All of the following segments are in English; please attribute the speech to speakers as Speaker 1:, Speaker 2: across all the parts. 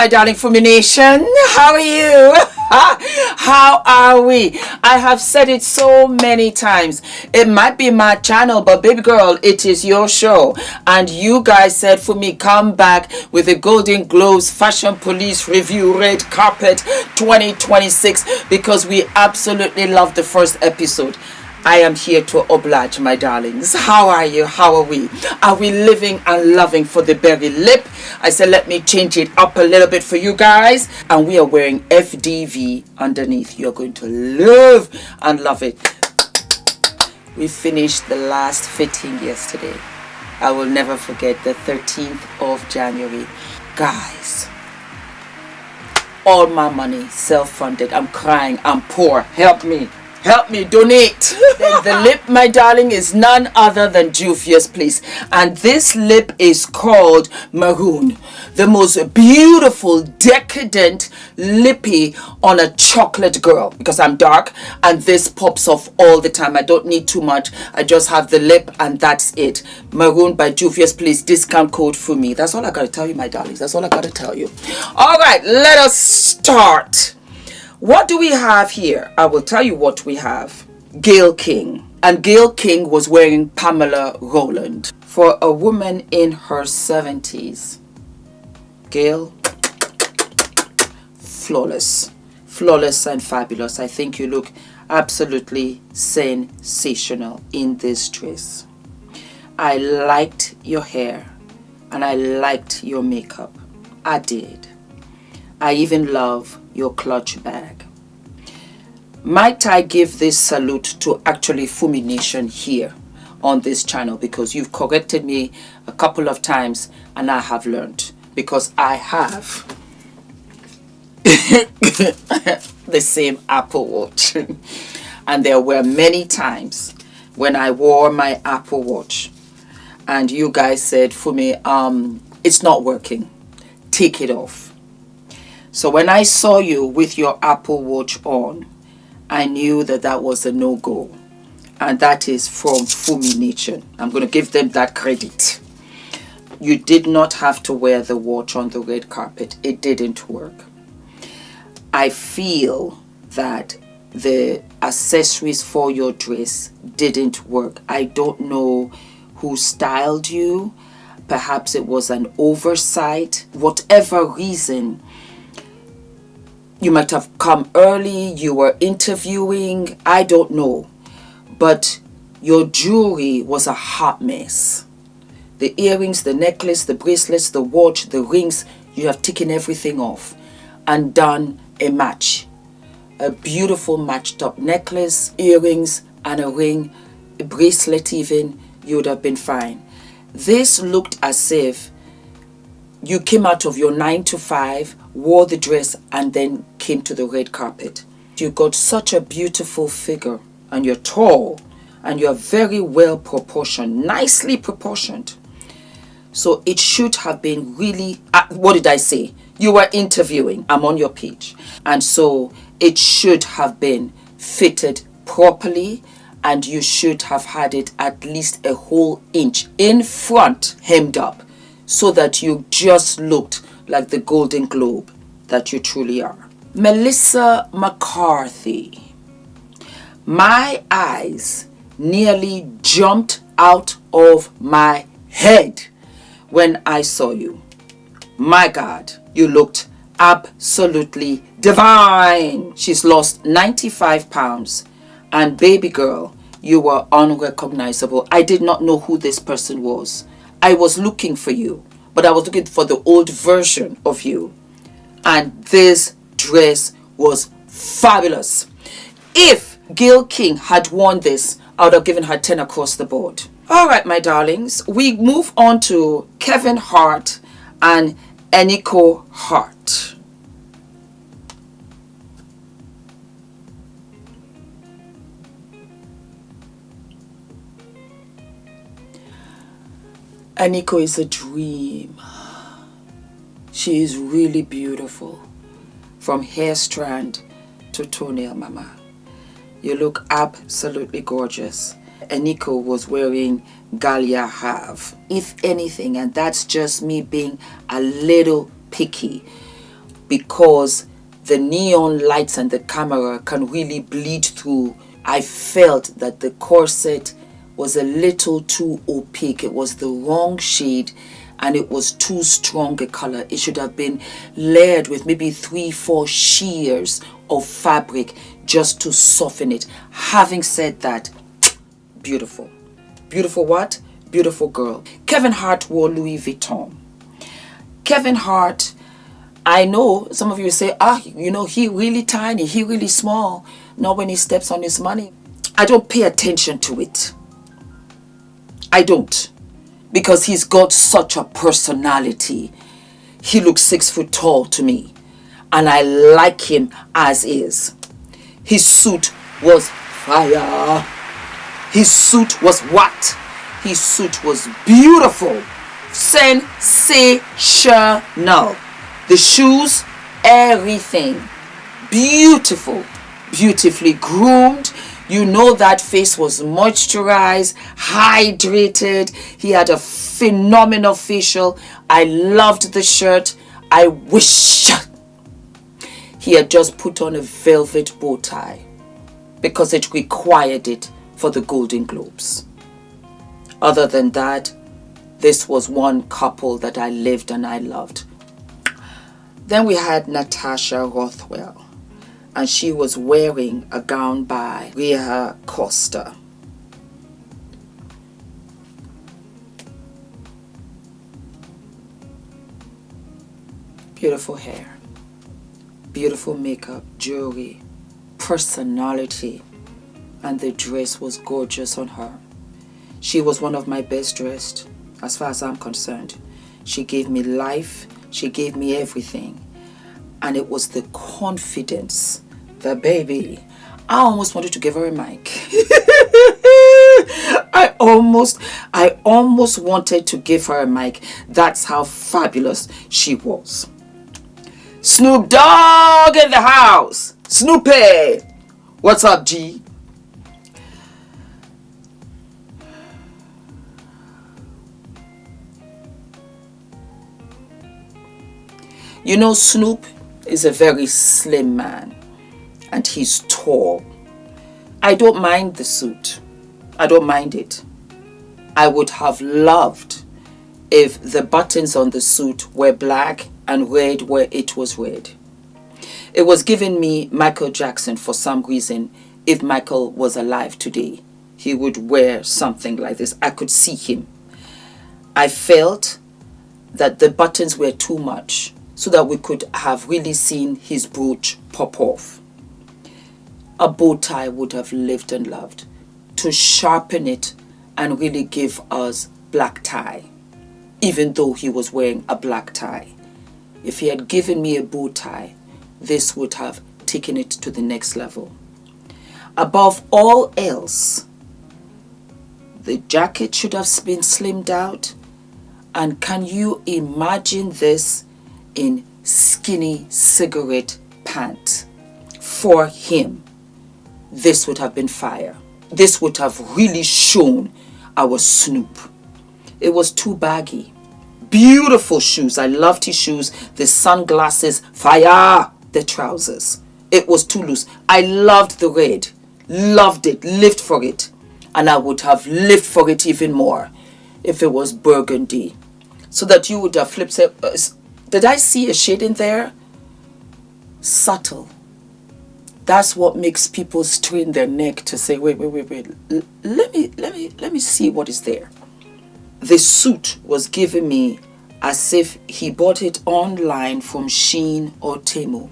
Speaker 1: my darling Fumi Nation. How are you? How are we? I have said it so many times. It might be my channel, but baby girl, it is your show. And you guys said for me, come back with the Golden Globes Fashion Police Review Red Carpet 2026 because we absolutely loved the first episode. I am here to oblige, my darlings. How are you? How are we? Are we living and loving for the berry lip? I said, let me change it up a little bit for you guys. And we are wearing FDV underneath. You're going to love and love it. We finished the last fitting yesterday. I will never forget the 13th of January. Guys, all my money, self-funded. I'm crying. I'm poor. Help me. Help me, donate. The lip, my darling, is none other than Juvia's Place. And this lip is called Maroon. The most beautiful, decadent lippy on a chocolate girl. Because I'm dark and this pops off all the time. I don't need too much. I just have the lip and that's it. Maroon by Juvia's Place. Discount code Fumi. That's all I got to tell you, my darlings. That's all I got to tell you. All right, let us start. What do we have here? I will tell you what we have. Gail King. And Gail King was wearing Pamela Rowland. For a woman in her 70s. Gail, flawless. Flawless and fabulous. I think you look absolutely sensational in this dress. I liked your hair. And I liked your makeup. I did. I even love your clutch bag. Might I give this salute to actually Fumi Nation here on this channel because you've corrected me a couple of times and I have learned because I have the same Apple Watch and there were many times when I wore my Apple Watch and you guys said, Fumi, it's not working, take it off. So when I saw you with your Apple Watch on, I knew that that was a no-go. And that is from Fumi Nation. I'm going to give them that credit. You did not have to wear the watch on the red carpet. It didn't work. I feel that the accessories for your dress didn't work. I don't know who styled you. Perhaps it was an oversight. Whatever reason, you might have come early, you were interviewing, I don't know. But your jewelry was a hot mess. The earrings, the necklace, the bracelets, the watch, the rings, you have taken everything off and done a match. A beautiful matched up necklace, earrings, and a ring, a bracelet even, you would have been fine. This looked as if you came out of your 9 to 5, wore the dress, and then came to the red carpet. You got such a beautiful figure, and you're tall, and you're very well proportioned, nicely proportioned. So it should have been really, what did I say? You were interviewing, I'm on your page. And so it should have been fitted properly, and you should have had it at least a whole inch in front, hemmed up, so that you just looked like the Golden Globe that you truly are. Melissa McCarthy. My eyes nearly jumped out of my head when I saw you. My God, you looked absolutely divine. She's lost 95 pounds. And baby girl, you were unrecognizable. I did not know who this person was. I was looking for you, but I was looking for the old version of you. And this dress was fabulous. If Gail King had worn this, I would have given her 10 across the board. All right, my darlings, we move on to Kevin Hart and Eniko Hart. Eniko is a dream. She is really beautiful. From hair strand to toenail, mama. You look absolutely gorgeous. Eniko was wearing Galia Have, if anything, and that's just me being a little picky. because the neon lights and the camera can really bleed through. I felt that the corset was a little too opaque. It was the wrong shade and it was too strong a color. It should have been layered with maybe 3-4 shears of fabric just to soften it. Having said that, beautiful. Beautiful what? Beautiful girl. Kevin Hart wore Louis Vuitton. Kevin Hart, I know some of you say, he really tiny, he really small. Not when he steps on his money. I don't pay attention to it. I don't. Because he's got such a personality. He looks 6 foot tall to me. And I like him as is. His suit was fire. His suit was what? His suit was beautiful. Sensational. The shoes, everything. Beautiful. Beautifully groomed. You know that face was moisturized, hydrated. He had a phenomenal facial. I loved the shirt. I wish he had just put on a velvet bow tie because it required it for the Golden Globes. Other than that, this was one couple that I lived and I loved. Then we had Natasha Rothwell. And she was wearing a gown by Rhea Costa. Beautiful hair, beautiful makeup, jewelry, personality, and the dress was gorgeous on her. She was one of my best dressed, as far as I'm concerned. She gave me life, she gave me everything. And it was the confidence, the baby. I almost wanted to give her a mic. I almost wanted to give her a mic. That's how fabulous she was. Snoop Dogg in the house. Snoopy. What's up, G? You know, Snoop is a very slim man and he's tall. I don't mind the suit. I don't mind it. I would have loved if the buttons on the suit were black and red where it was red. It was giving me Michael Jackson for some reason. If Michael was alive today, he would wear something like this. I could see him. I felt that the buttons were too much, so that we could have really seen his brooch pop off. A bow tie would have lived and loved to sharpen it and really give us black tie, even though he was wearing a black tie. If he had given me a bow tie, this would have taken it to the next level. Above all else, the jacket should have been slimmed out. And can you imagine this in skinny cigarette pants for him? This would have been fire. This would have really shown our Snoop. It was too baggy. Beautiful shoes. I loved his shoes. The sunglasses, fire. The trousers. It was too loose. I loved the red. Loved it. Lived for it. And I would have lived for it even more if it was burgundy. So that you would have flipped. Did I see a shade in there? Subtle. That's what makes people strain their neck to say, wait. Let me see what is there. The suit was giving me as if he bought it online from Shein or Temu.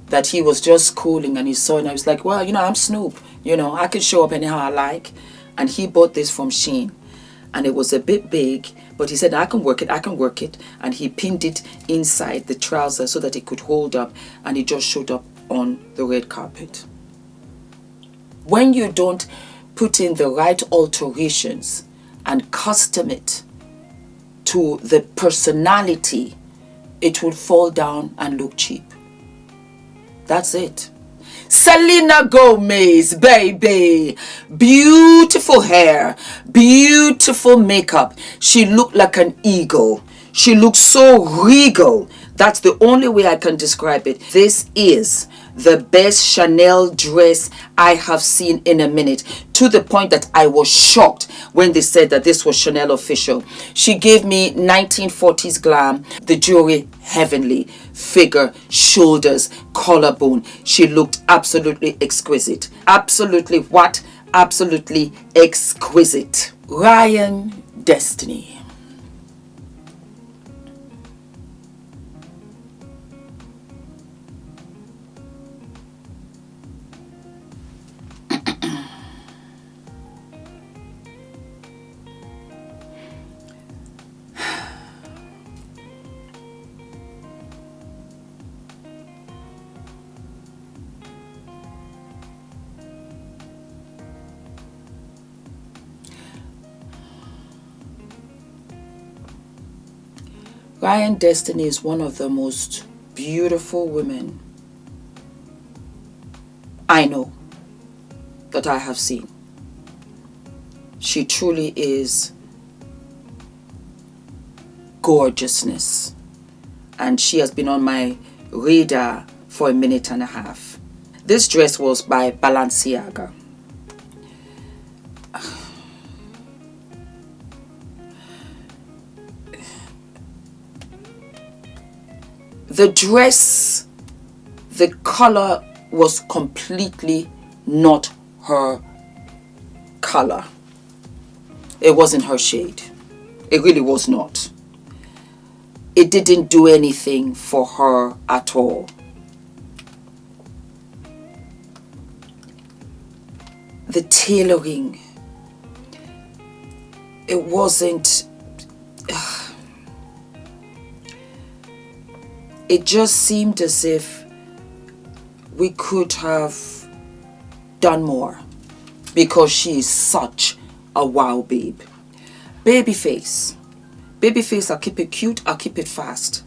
Speaker 1: That he was just schooling and he saw it and I was like, well, I'm Snoop. I can show up anyhow I like. And he bought this from Shein. And it was a bit big, but he said, I can work it. And he pinned it inside the trouser so that it could hold up. And it just showed up on the red carpet. When you don't put in the right alterations and custom it to the personality, it will fall down and look cheap. That's it. Selena Gomez, baby. Beautiful hair, beautiful makeup. She looked like an eagle. She looked so regal That's the only way I can describe it. This is the best Chanel dress I have seen in a minute, to the point that I was shocked when they said that this was Chanel official. She gave me 1940s glam, the jewelry heavenly, figure, shoulders, collarbone. She looked absolutely exquisite. Absolutely what? Absolutely exquisite. Ryan Destiny. Ryan Destiny is one of the most beautiful women I know, that I have seen. She truly is gorgeousness, and she has been on my radar for a minute and a half. This dress was by Balenciaga. The dress, the color was completely not her color. It wasn't her shade. It really was not. It didn't do anything for her at all. The tailoring, it wasn't, it just seemed as if we could have done more, because she is such a wow babe. Babyface. Babyface, I'll keep it cute, I'll keep it fast.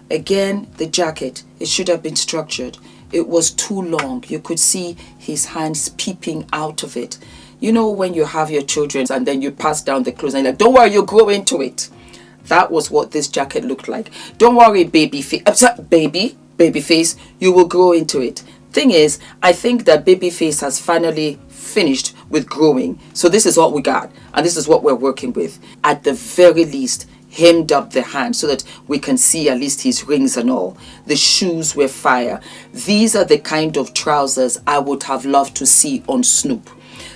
Speaker 1: Again, the jacket, it should have been structured. It was too long. You could see his hands peeping out of it. You know when you have your children and then you pass down the clothes and you're like, don't worry, you'll grow into it. That was what this jacket looked like. Don't worry, Babyface, you will grow into it. Thing is, I think that Babyface has finally finished with growing. So this is what we got, and this is what we're working with. At the very least, hemmed up the hand so that we can see at least his rings and all. The shoes were fire. These are the kind of trousers I would have loved to see on Snoop.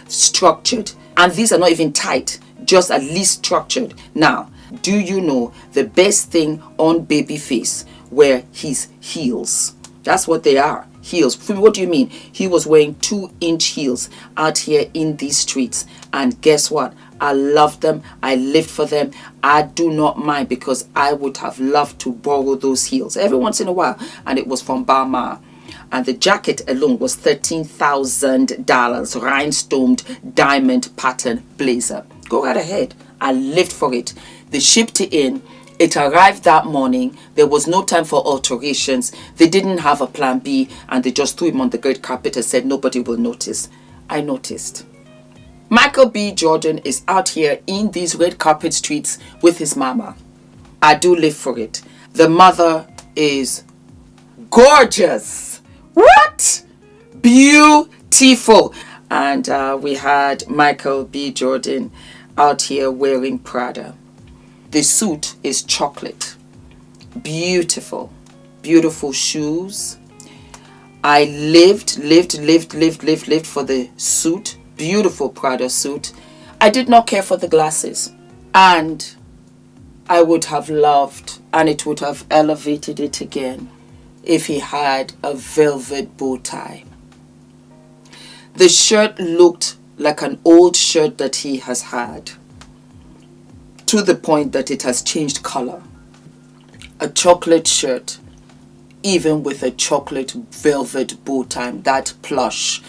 Speaker 1: Structured. And these are not even tight, just at least structured. Now, do you know the best thing on Babyface were his heels? That's what they are. Heels. What do you mean? He was wearing 2-inch heels out here in these streets. And guess what? I love them. I lived for them. I do not mind, because I would have loved to borrow those heels every once in a while. And it was from Balmain. And the jacket alone was $13,000. Rhinestoned diamond pattern blazer. Go right ahead. I lived for it. They shipped it in. It arrived that morning. There was no time for alterations. They didn't have a plan B, and they just threw him on the red carpet and said nobody will notice. I noticed. Michael B. Jordan is out here in these red carpet streets with his mama. I do live for it. The mother is gorgeous. What? Beautiful. And we had Michael B. Jordan out here wearing Prada. The suit is chocolate. Beautiful. Beautiful shoes. I lived for the suit. Beautiful Prada suit. I did not care for the glasses. And I would have loved, and it would have elevated it again, if he had a velvet bow tie. The shirt looked like an old shirt that he has had, to the point that it has changed color. A chocolate shirt, even with a chocolate velvet bow tie, that plush,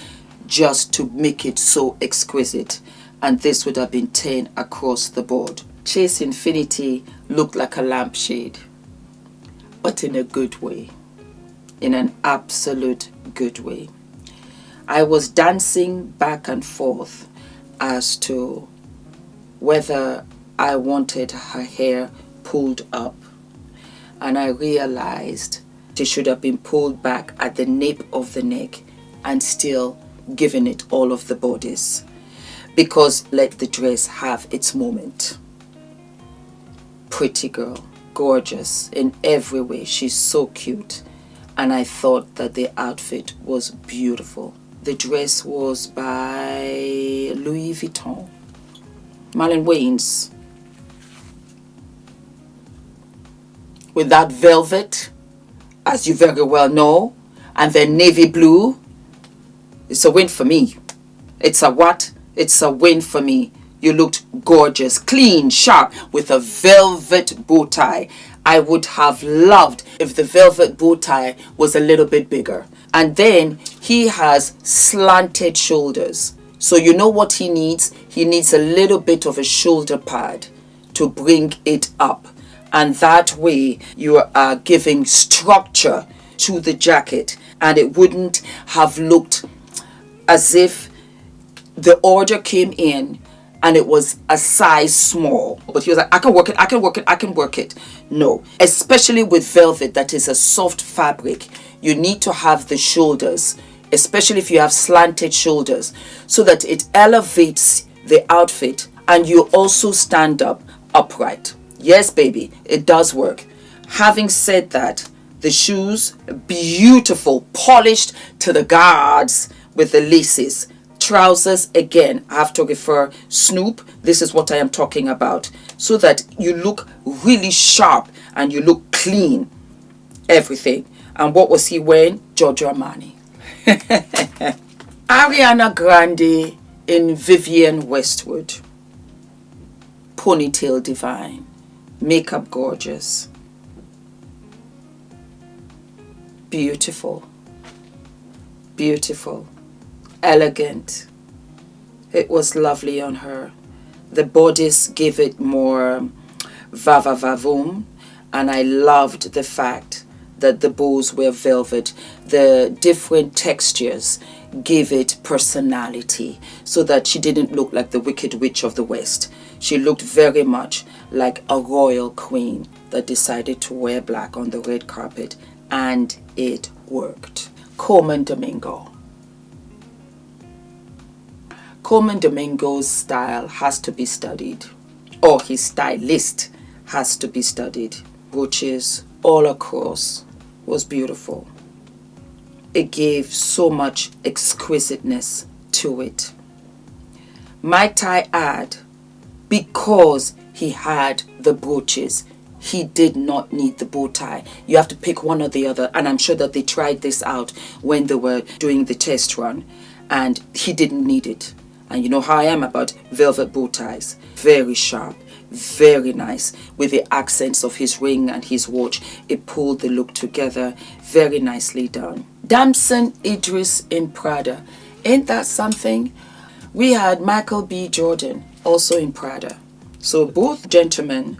Speaker 1: just to make it so exquisite. And this would have been 10 across the board. Chase Infinity looked like a lampshade, but in a good way. In an absolute good way. I was dancing back and forth as to whether I wanted her hair pulled up. and I realized it should have been pulled back at the nape of the neck and still giving it all of the bodice, because let the dress have its moment. Pretty girl, gorgeous in every way. She's so cute, and I thought that the outfit was beautiful. The dress was by Louis Vuitton. Marlon Wayans. With that velvet, as you very well know, and then navy blue. It's a win for me. It's a what? It's a win for me. You looked gorgeous, clean, sharp, with a velvet bow tie. I would have loved if the velvet bow tie was a little bit bigger. And then he has slanted shoulders. So you know what he needs? He needs a little bit of a shoulder pad to bring it up. And that way you are giving structure to the jacket, and it wouldn't have looked as if the order came in and it was a size small. But he was like, I can work it, I can work it, I can work it. No, especially with velvet that is a soft fabric, you need to have the shoulders, especially if you have slanted shoulders, so that it elevates the outfit and you also stand up upright. Yes, baby, it does work. Having said that, the shoes, beautiful, polished to the guards with the laces. Trousers, again, I have to refer Snoop. This is what I am talking about. So that you look really sharp and you look clean. Everything. And what was he wearing? Giorgio Armani. Ariana Grande in Vivienne Westwood. Ponytail divine. Makeup gorgeous. Beautiful. Beautiful. Elegant. It was lovely on her. The bodice gave it more va-va-va-voom, and I loved the fact that the bows were velvet. The different textures gave it personality, so that she didn't look like the Wicked Witch of the West. She looked very much like a royal queen that decided to wear black on the red carpet, and it worked. Colman Domingo. Colman Domingo's style has to be studied, or his stylist has to be studied. Brooches all across was beautiful. It gave so much exquisiteness to it. Might I add, because he had the brooches, he did not need the bow tie. You have to pick one or the other, and I'm sure that they tried this out when they were doing the test run, and he didn't need it. And you know how I am about velvet bow ties. Very sharp, very nice. With the accents of his ring and his watch, it pulled the look together. Very nicely done. Damson Idris in Prada. Ain't that something? We had Michael B. Jordan also in Prada. So both gentlemen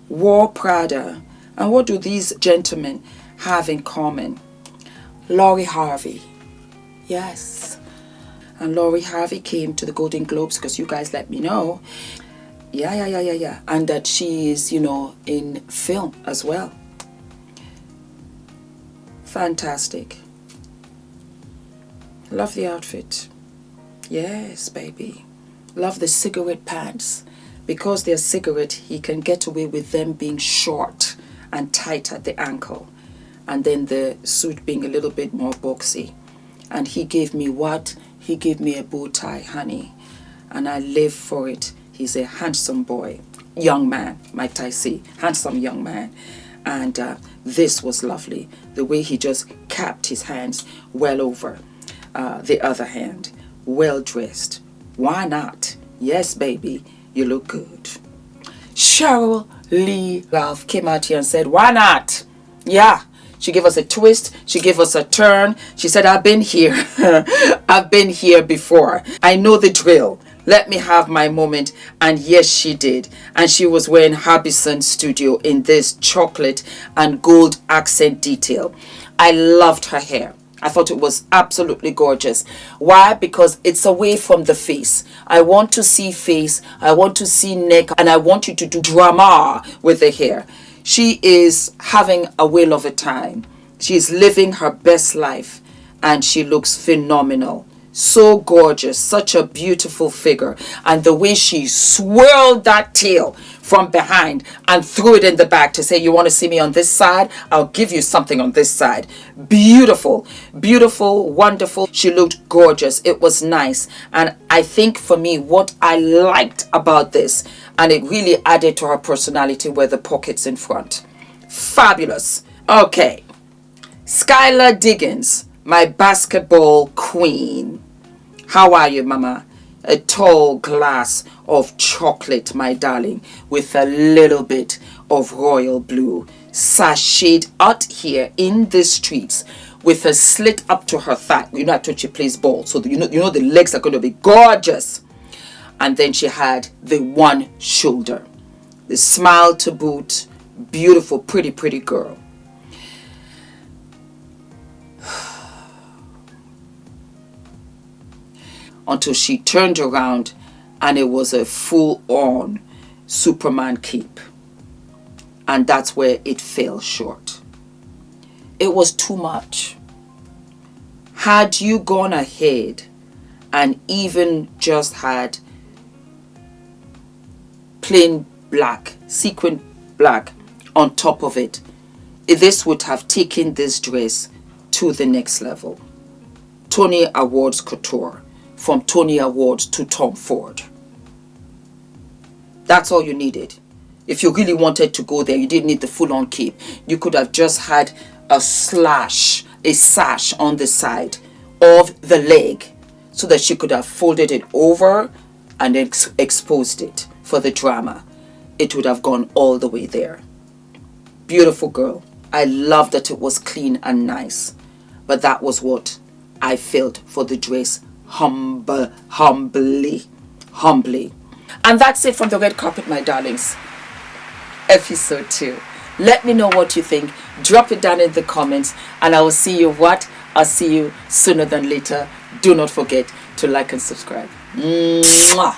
Speaker 1: wore Prada. And what do these gentlemen have in common? Lori Harvey. Yes. And Lori Harvey came to the Golden Globes, because you guys let me know. Yeah. And that she is, in film as well. Fantastic. Love the outfit. Yes, baby. Love the cigarette pants. Because they're cigarette, he can get away with them being short and tight at the ankle. And then the suit being a little bit more boxy. And he gave me what? He gave me a bow tie, honey. And I live for it. He's a handsome boy. Young man, might I say. Handsome young man. And this was lovely. The way he just capped his hands well over the other hand. Well dressed. Why not? Yes, baby. You look good. Cheryl Lee Ralph came out here and said, why not? Yeah. She gave us a twist. She gave us a turn. She said, I've been here. I've been here before. I know the drill. Let me have my moment. And yes, she did. And she was wearing Harbison Studio in this chocolate and gold accent detail. I loved her hair. I thought it was absolutely gorgeous. Why? Because it's away from the face. I want to see face. I want to see neck. And I want you to do drama with the hair. She is having a whale of a time. She's living her best life, and she looks phenomenal. So gorgeous, such a beautiful figure. And the way she swirled that tail from behind and threw it in the back to say, you want to see me on this side? I'll give you something on this side. Beautiful, beautiful, wonderful. She looked gorgeous. It was nice. And I think for me, what I liked about this, and it really added to her personality, were the pockets in front. Fabulous. Okay. Skylar Diggins, my basketball queen. How are you, mama? A tall glass of chocolate, my darling, with a little bit of royal blue, sashayed out here in the streets with a slit up to her thigh. You know, I told she plays ball, so you know the legs are going to be gorgeous. And then she had the one shoulder, the smile to boot. Beautiful, pretty, pretty girl. Until she turned around and it was a full-on Superman cape. And that's where it fell short. It was too much. Had you gone ahead and even just had plain black, sequin black on top of it, this would have taken this dress to the next level. Tony Awards couture. From Tony Awards to Tom Ford. That's all you needed. If you really wanted to go there, you didn't need the full-on cape. You could have just had a sash on the side of the leg so that she could have folded it over and exposed it for the drama. It would have gone all the way there. Beautiful girl. I love that it was clean and nice. But that was what I felt for the dress. Humbly. And that's it from the red carpet, my darlings. Episode 2. Let me know what you think. Drop it down in the comments, and I will see you I'll see you sooner than later. Do not forget to like and subscribe. Mwah.